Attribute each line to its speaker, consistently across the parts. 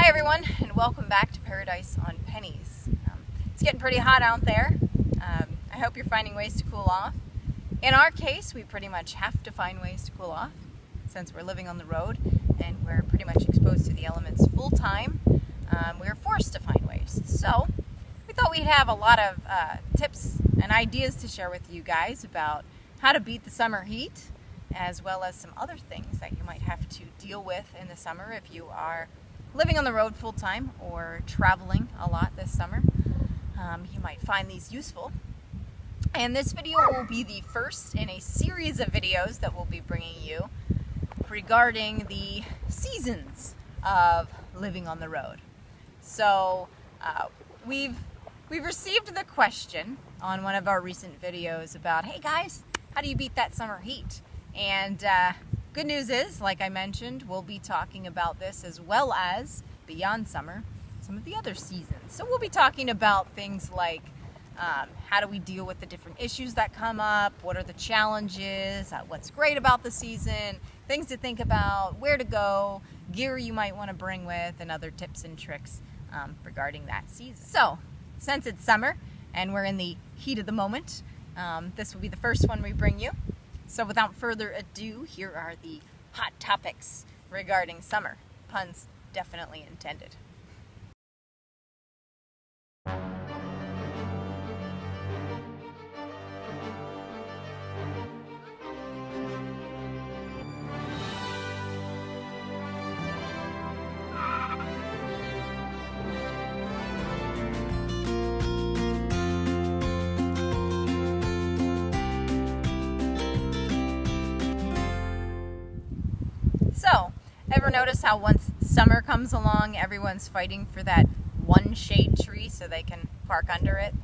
Speaker 1: Hi everyone, and welcome back to Paradise on Pennies. It's getting pretty hot out there. I hope you're finding ways to cool off. In our case, we pretty much have to find ways to cool off since we're living on the road and we're pretty much exposed to the elements full time. We're forced to find ways. So we thought we'd have a lot of tips and ideas to share with you guys about how to beat the summer heat, as well as some other things that you might have to deal with in the summer if you are living on the road full-time or traveling a lot this summer. You might find these useful. And this video will be the first in a series of videos that we'll be bringing you regarding the seasons of living on the road. So we've received the question on one of our recent videos about, hey guys, how do you beat that summer heat? And good news is, like I mentioned, we'll be talking about this as well as, beyond summer, some of the other seasons. So we'll be talking about things like how do we deal with the different issues that come up, what are the challenges, what's great about the season, things to think about, where to go, gear you might want to bring with, and other tips and tricks regarding that season. So, since it's summer and we're in the heat of the moment, this will be the first one we bring you. So without further ado, here are the hot topics regarding summer. Puns definitely intended. So, ever notice how once summer comes along, everyone's fighting for that one shade tree so they can park under it?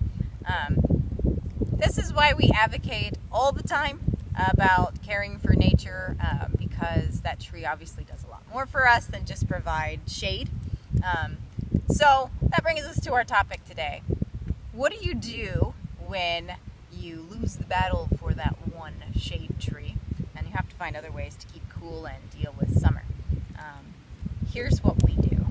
Speaker 1: This is why we advocate all the time about caring for nature, because that tree obviously does a lot more for us than just provide shade. So that brings us to our topic today. What do you do when you lose the battle for that one shade tree and you have to find other ways to keep cool and deal with summer? Here's what we do.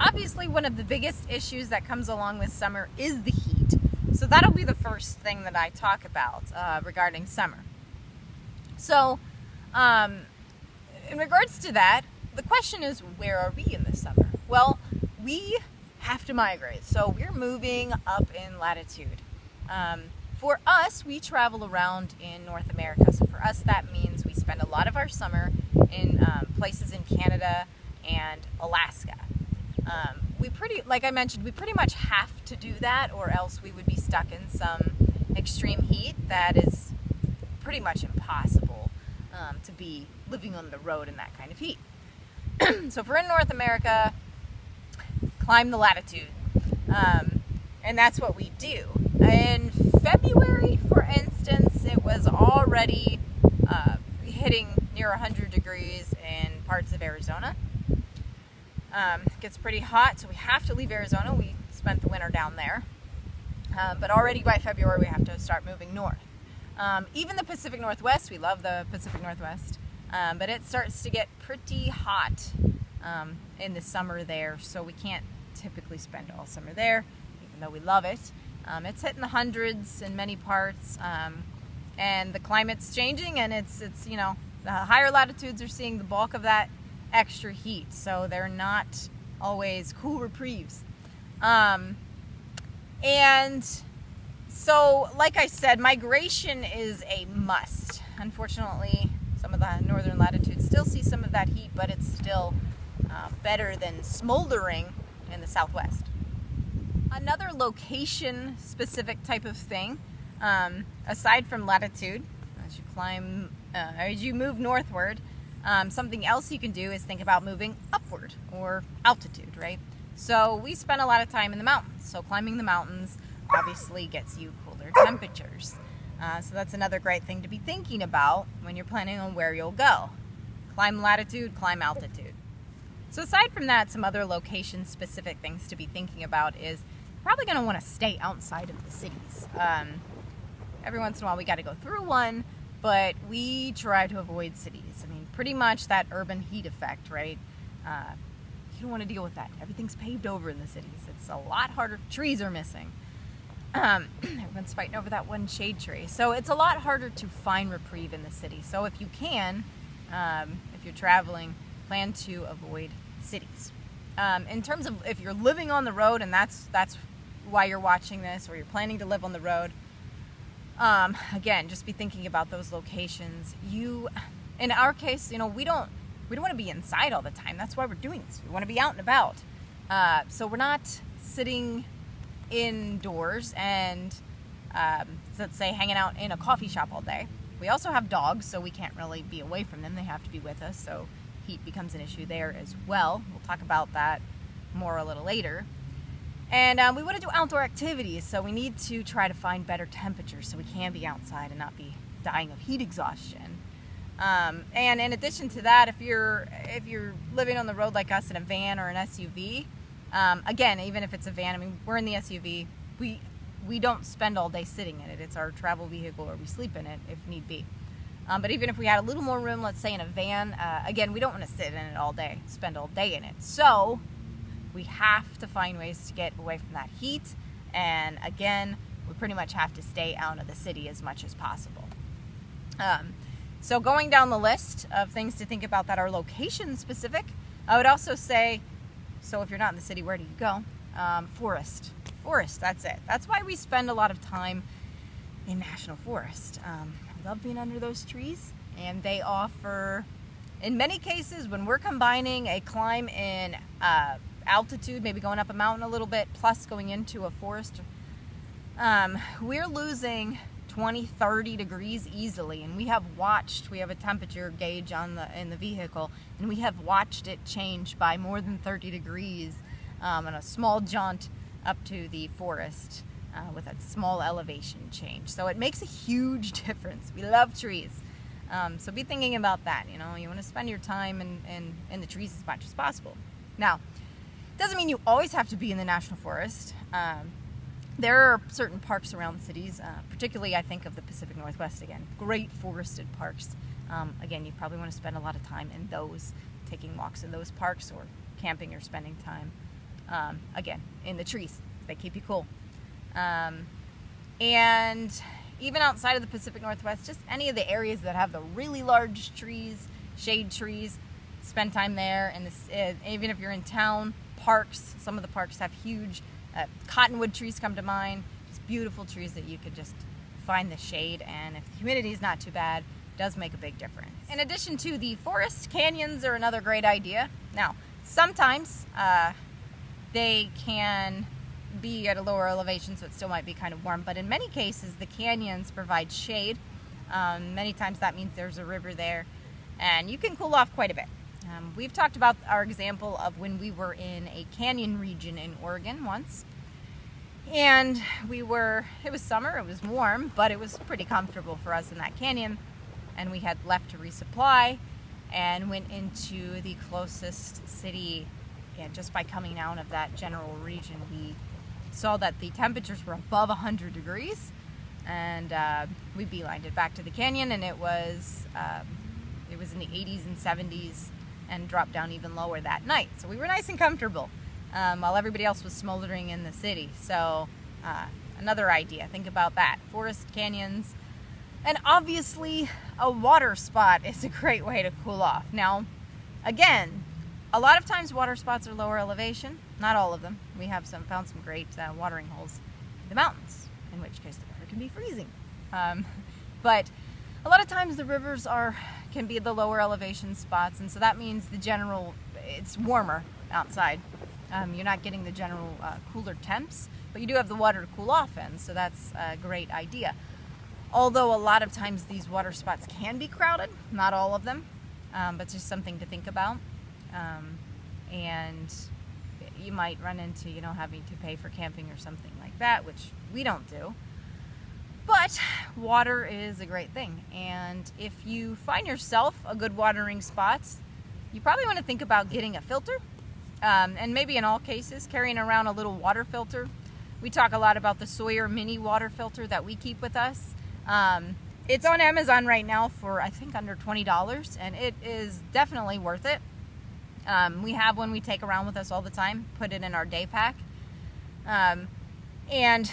Speaker 1: Obviously, one of the biggest issues that comes along with summer is the heat. So that'll be the first thing that I talk about regarding summer. So, in regards to that, the question is, where are we in the summer? Well, we have to migrate. So we're moving up in latitude. For us, we travel around in North America. So for us, that means we spend a lot of our summer in places in Canada and Alaska. Like I mentioned, we pretty much have to do that, or else we would be stuck in some extreme heat that is pretty much impossible to be living on the road in that kind of heat. So if we're in North America, climb the latitude. And that's what we do. In February, for instance, it was already hitting near 100 degrees in parts of Arizona. It gets pretty hot, so we have to leave Arizona. We spent the winter down there. But already by February, we have to start moving north. Even the Pacific Northwest, we love the Pacific Northwest, but it starts to get pretty hot in the summer there, so we can't typically spend all summer there, even though we love it. It's hitting the hundreds in many parts, and the climate's changing, and it's you know, the higher latitudes are seeing the bulk of that extra heat, so they're not always cool reprieves. And so, like I said, migration is a must. Unfortunately, some of the northern latitudes still see some of that heat, but it's still better than smoldering in the southwest. Another location-specific type of thing, aside from latitude, as you move northward, something else you can do is think about moving upward, or altitude, right? So we spend a lot of time in the mountains. So climbing the mountains obviously gets you cooler temperatures. So that's another great thing to be thinking about when you're planning on where you'll go. Climb latitude, climb altitude. So aside from that, some other location-specific things to be thinking about is probably going to want to stay outside of the cities. Every once in a while we got to go through one, but we try to avoid cities. I mean, pretty much that urban heat effect, right? You don't want to deal with that. Everything's paved over in the cities. It's a lot harder. Trees are missing. Everyone's fighting over that one shade tree. So it's a lot harder to find reprieve in the city. So if you can, if you're traveling, plan to avoid cities. In terms of if you're living on the road, and that's why you're watching this, or you're planning to live on the road, again, just be thinking about those locations. In our case, we don't want to be inside all the time. That's why we're doing this. We want to be out and about. So we're not sitting indoors and let's say hanging out in a coffee shop all day. We also have dogs, so we can't really be away from them. They have to be with us, so heat becomes an issue there as well. We'll talk about that more a little later. And we want to do outdoor activities, so we need to try to find better temperatures so we can be outside and not be dying of heat exhaustion. And in addition to that, if you're living on the road like us in a van or an SUV, again, even if it's a van, I mean, we're in the SUV, we don't spend all day sitting in it. It's our travel vehicle, or we sleep in it if need be. But even if we had a little more room, let's say in a van, again, we don't want to sit in it all day, spend all day in it. So we have to find ways to get away from that heat. And again, we pretty much have to stay out of the city as much as possible. So going down the list of things to think about that are location specific, I would also say, so if you're not in the city, where do you go? Forest, that's it. That's why we spend a lot of time in national forest. I love being under those trees, and they offer, in many cases, when we're combining a climb in altitude, maybe going up a mountain a little bit, plus going into a forest, we're losing 20-30 degrees easily. And we have a temperature gauge in the vehicle, and we have watched it change by more than 30 degrees on a small jaunt up to the forest with a small elevation change. So it makes a huge difference. We love trees. So be thinking about that. You want to spend your time in the trees as much as possible. Now, doesn't mean you always have to be in the national forest. There are certain parks around cities, particularly I think of the Pacific Northwest again. Great forested parks. Again, you probably want to spend a lot of time in those, taking walks in those parks, or camping, or spending time, again, in the trees. They keep you cool. And even outside of the Pacific Northwest, just any of the areas that have the really large trees, shade trees, spend time there. And even if you're in town, parks, some of the parks have huge cottonwood trees come to mind. Just beautiful trees that you could just find the shade, and if the humidity is not too bad, it does make a big difference. In addition to the forest, canyons are another great idea. Now, sometimes they can be at a lower elevation, so it still might be kind of warm, but in many cases the canyons provide shade. Many times that means there's a river there, and you can cool off quite a bit. We've talked about our example of when we were in a canyon region in Oregon once, and it was summer, it was warm, but it was pretty comfortable for us in that canyon, and we had left to resupply and went into the closest city. And just by coming out of that general region, we saw that the temperatures were above 100 degrees, and we beelined it back to the canyon, and it was in the 80s and 70s, and dropped down even lower that night. So we were nice and comfortable while everybody else was smoldering in the city. So another idea, think about that. Forest, canyons, and obviously a water spot is a great way to cool off. Now, again, a lot of times water spots are lower elevation, not all of them. We have found some great watering holes in the mountains, in which case the water can be freezing. But a lot of times the rivers can be the lower elevation spots, and so that means it's warmer outside. You're not getting the general cooler temps, but you do have the water to cool off in, so that's a great idea. Although a lot of times these water spots can be crowded, not all of them, but just something to think about. And you might run into, having to pay for camping or something like that, which we don't do. But water is a great thing, and if you find yourself a good watering spot, you probably want to think about getting a filter, and maybe in all cases carrying around a little water filter. We talk a lot about the Sawyer mini water filter that we keep with us. It's on Amazon right now for I think under $20, and it is definitely worth it. We have one we take around with us all the time, put it in our day pack. And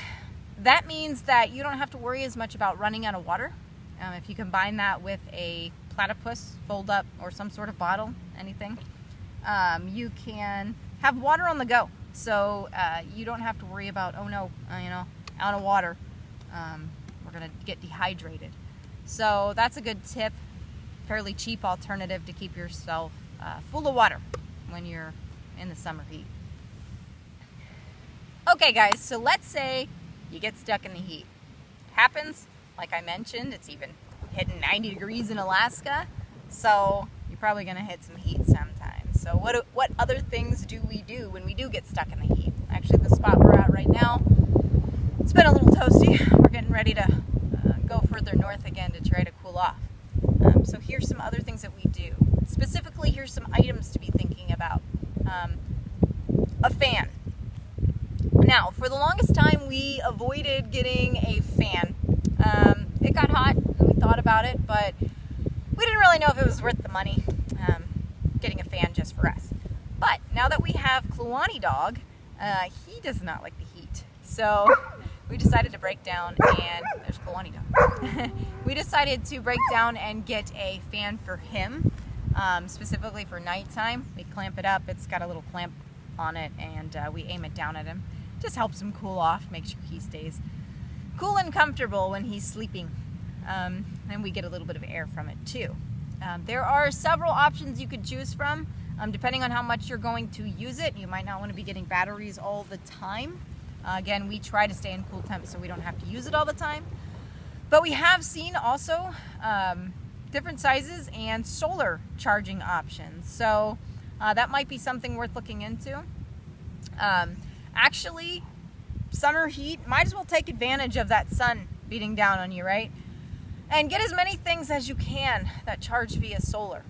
Speaker 1: that means that you don't have to worry as much about running out of water. If you combine that with a platypus fold up or some sort of bottle, anything, you can have water on the go. So you don't have to worry about, oh no, out of water, we're gonna get dehydrated. So that's a good tip, fairly cheap alternative to keep yourself full of water when you're in the summer heat. Okay guys, so let's say you get stuck in the heat. Happens, like I mentioned, it's even hitting 90 degrees in Alaska, so you're probably gonna hit some heat sometime. So what other things do we do when we do get stuck in the heat? Actually, the spot we're at right now, it's been a little toasty. We're getting ready to go further north again to try to cool off. So here's some other things that we do. Specifically, here's some items to be thinking about. A fan. Now, for the longest time, we avoided getting a fan. It got hot, and we thought about it, but we didn't really know if it was worth the money, getting a fan just for us. But now that we have Kluane Dog, he does not like the heat. So we decided to break down, and there's Kluane Dog. We decided to break down and get a fan for him, specifically for nighttime. We clamp it up. It's got a little clamp on it, and we aim it down at him. Just helps him cool off, make sure he stays cool and comfortable when he's sleeping. And we get a little bit of air from it too. There are several options you could choose from. Depending on how much you're going to use it, you might not want to be getting batteries all the time. Again, we try to stay in cool temps so we don't have to use it all the time. But we have seen also different sizes and solar charging options. So that might be something worth looking into. Actually, summer heat, might as well take advantage of that sun beating down on you, right? And get as many things as you can that charge via solar.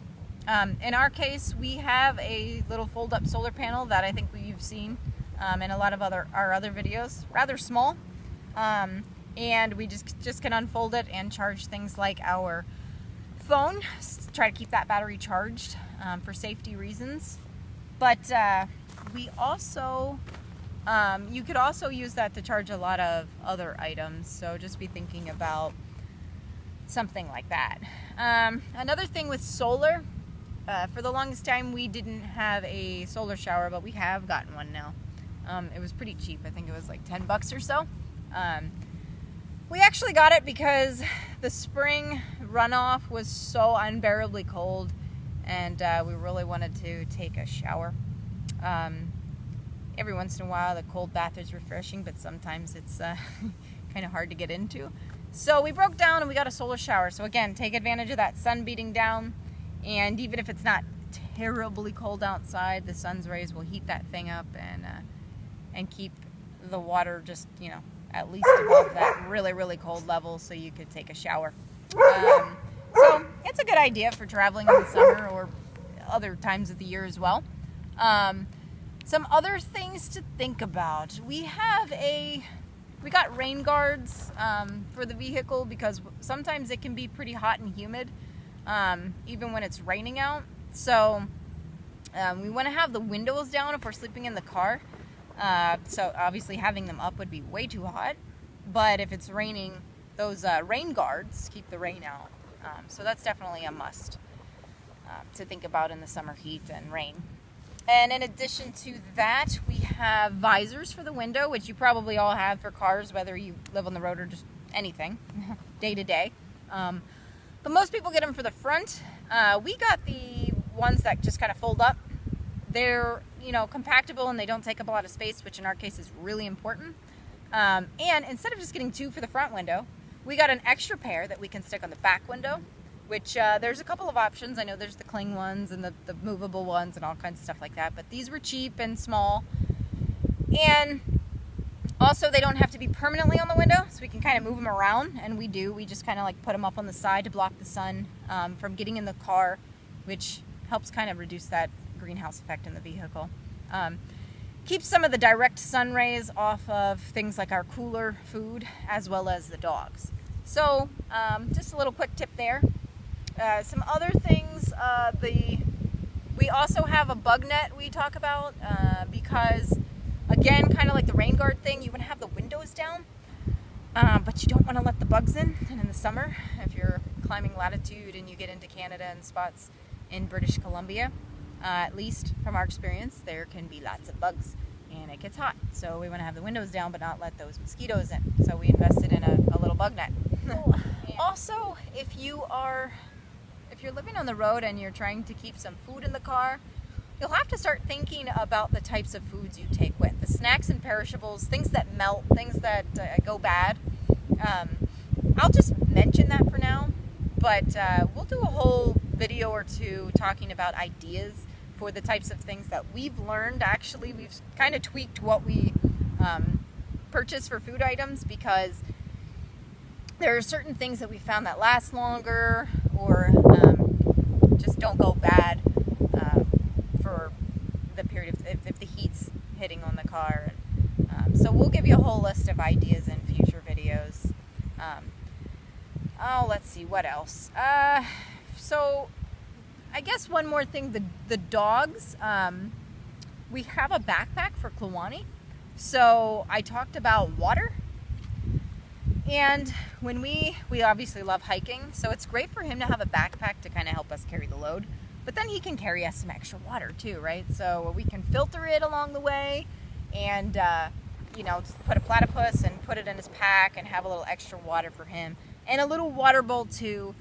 Speaker 1: In our case, we have a little fold-up solar panel that I think you've seen in a lot of our other videos. Rather small, and we just can unfold it and charge things like our phone. Try to keep that battery charged for safety reasons. But we also, you could also use that to charge a lot of other items. So just be thinking about something like that. Another thing with solar, for the longest time we didn't have a solar shower, but we have gotten one now. It was pretty cheap. I think it was like 10 bucks or so. We actually got it because the spring runoff was so unbearably cold, and we really wanted to take a shower. Every once in a while the cold bath is refreshing, but sometimes it's kind of hard to get into. So we broke down and we got a solar shower. So again, take advantage of that sun beating down, and even if it's not terribly cold outside, the sun's rays will heat that thing up and keep the water just, at least above that really, really cold level so you could take a shower. So it's a good idea for traveling in the summer or other times of the year as well. Some other things to think about. We got rain guards for the vehicle because sometimes it can be pretty hot and humid, even when it's raining out. So we want to have the windows down if we're sleeping in the car. So obviously having them up would be way too hot. But if it's raining, those rain guards keep the rain out. So that's definitely a must to think about in the summer heat and rain. And in addition to that, we have visors for the window, which you probably all have for cars, whether you live on the road or just anything, day to day. But most people get them for the front. We got the ones that just kind of fold up. They're, compactable and they don't take up a lot of space, which in our case is really important. And instead of just getting two for the front window, we got an extra pair that we can stick on the back window, which there's a couple of options. I know there's the cling ones and the movable ones and all kinds of stuff like that, but these were cheap and small. And also they don't have to be permanently on the window, so we can kind of move them around, and we do. We just kind of like put them up on the side to block the sun from getting in the car, which helps kind of reduce that greenhouse effect in the vehicle. Keeps some of the direct sun rays off of things like our cooler food as well as the dogs. So just a little quick tip there. Some other things, the We also have a bug net we talk about because, again, kind of like the rain guard thing, you want to have the windows down, but you don't want to let the bugs in. And in the summer, if you're climbing latitude and you get into Canada and spots in British Columbia, at least from our experience, there can be lots of bugs and it gets hot. So we want to have the windows down but not let those mosquitoes in. So we invested in a little bug net. Also, if you're living on the road and you're trying to keep some food in the car, you'll have to start thinking about the types of foods you take with. The snacks and perishables, things that melt, things that go bad. I'll just mention that for now, but we'll do a whole video or two talking about ideas for the types of things that we've learned. Actually, we've kind of tweaked what we purchase for food items, because there are certain things that we found that last longer or just don't go bad for the period if the heat's hitting on the car. So we'll give you a whole list of ideas in future videos. Oh, let's see, what else? So I guess one more thing, the dogs, we have a backpack for Kluane. So I talked about water, and when we obviously love hiking, so it's great for him to have a backpack to kind of help us carry the load, but then he can carry us some extra water too, right? So we can filter it along the way and you know, put a platypus and put it in his pack and have a little extra water for him, and a little water bowl too.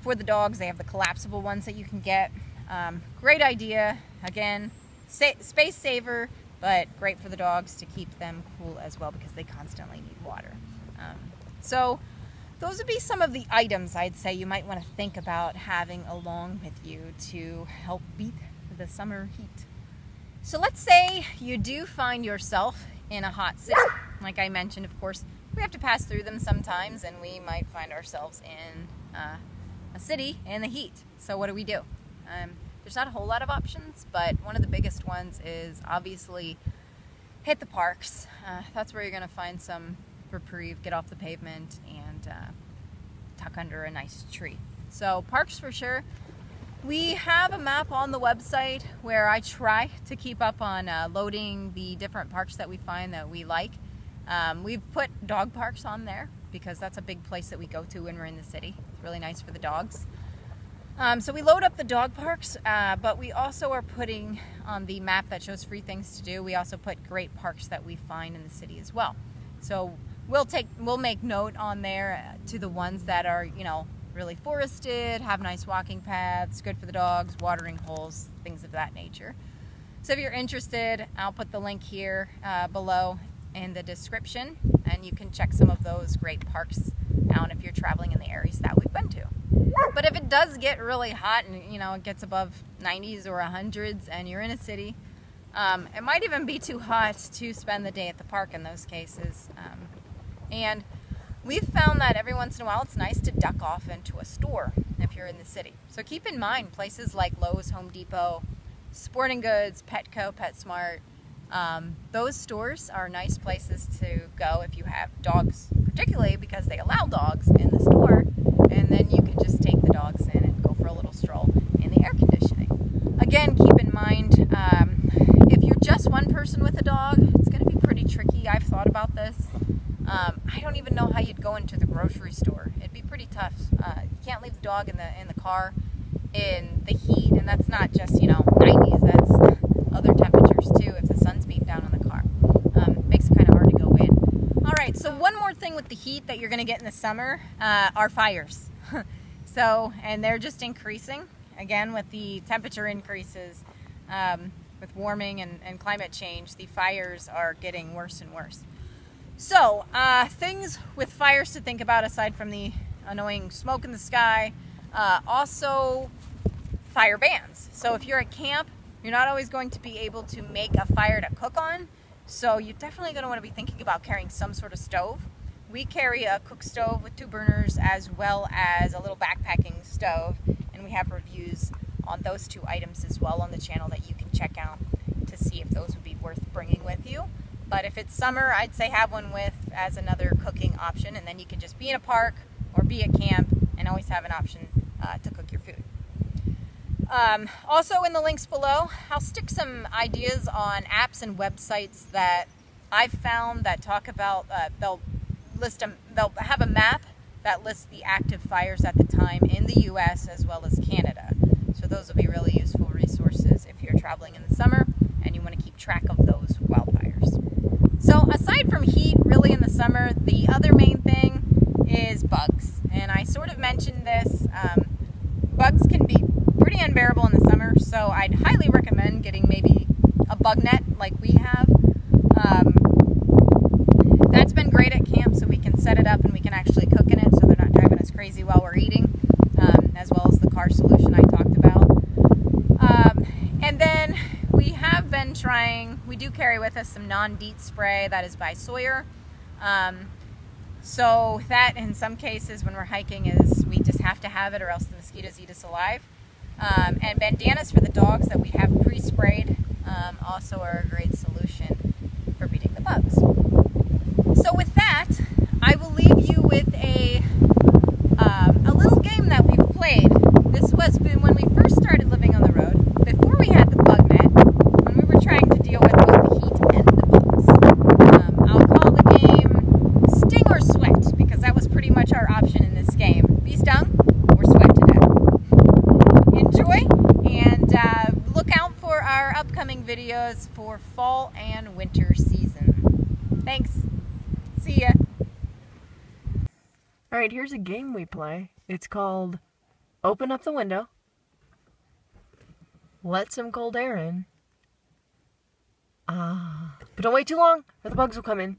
Speaker 1: For the dogs, they have the collapsible ones that you can get. Great idea. Again, space saver, but great for the dogs to keep them cool as well, because they constantly need water. So those would be some of the items I'd say you might want to think about having along with you to help beat the summer heat. So let's say you do find yourself in a hot city. Like I mentioned, of course, we have to pass through them sometimes, and we might find ourselves in a city in the heat. So what do we do? There's not a whole lot of options, but one of the biggest ones is obviously hit the parks. That's where you're going to find some reprieve, get off the pavement, and tuck under a nice tree. So parks for sure. We have a map on the website where I try to keep up on loading the different parks that we find that we like. We've put dog parks on there because that's a big place that we go to when we're in the city. It's really nice for the dogs. So we load up the dog parks, but we also are putting on the map that shows free things to do. We also put great parks that we find in the city as well. So we'll make note on there to the ones that are, you know, really forested, have nice walking paths, good for the dogs, watering holes, things of that nature. So if you're interested, I'll put the link here below in the description, and you can check some of those great parks out if you're traveling in the areas that we've been to. But if it does get really hot and, you know, it gets above 90s or 100s and you're in a city, it might even be too hot to spend the day at the park in those cases. And we've found that every once in a while it's nice to duck off into a store if you're in the city. So keep in mind places like Lowe's, Home Depot, Sporting Goods, Petco, PetSmart, those stores are nice places to go if you have dogs, particularly because they allow dogs in the store, and then you can just take the dogs in and go for a little stroll in the air conditioning. Again, keep in mind, if you're just one person with a dog, it's going to be pretty tricky. I've thought about this. I don't even know how you'd go into the grocery store. It'd be pretty tough. You can't leave the dog in the car in the heat, and that's not just, you know, 90s, that's other temperatures too if the sun's beating down on the car. Makes it kind of hard to go in. Alright, so one more thing with the heat that you're going to get in the summer are fires. So, and they're just increasing, again, with the temperature increases, with warming and climate change, the fires are getting worse and worse. So, things with fires to think about aside from the annoying smoke in the sky, also fire bans. So if you're at camp, you're not always going to be able to make a fire to cook on, so you're definitely going to want to be thinking about carrying some sort of stove. We carry a cook stove with 2 burners as well as a little backpacking stove, and we have reviews on those 2 items as well on the channel that you can check out to see if those would be worth bringing with you. But if it's summer, I'd say have one with as another cooking option, and then you can just be in a park or be at camp and always have an option to cook your food. Also in the links below, I'll stick some ideas on apps and websites that I've found that talk about, they'll have a map that lists the active fires at the time in the US as well as Canada. So those will be really useful resources if you're traveling in the summer and you want to keep track of those wildfires. So aside from heat, really in the summer, the other main thing is bugs. And I sort of mentioned this, bugs can be pretty unbearable in the summer, so I'd highly recommend getting maybe a bug net like we have. That's been great at camp, so we can set it up and we can actually cook in it so they're not driving us crazy while we're eating, as well as the car solution I talked about. And then we have been trying, we do carry with us some non-DEET spray that is by Sawyer. So that in some cases when we're hiking is we just have to have it or else the mosquitoes eat us alive. And bandanas for the dogs that we have pre-sprayed also are a great solution for beating the bugs. So with that, I will leave you with a little game that we've played. This was when we first started living on the road, before we had the bug net, when we were trying to deal with both the heat and the bugs. I'll call the game Sting or Sweat, because that was pretty much our option in this game. Be stung or sweat to death. Enjoy, and look out for our upcoming videos for fall and winter season. Thanks. See ya.
Speaker 2: Alright, here's a game we play. It's called Open Up the Window, Let Some Cold Air In. But don't wait too long or the bugs will come in.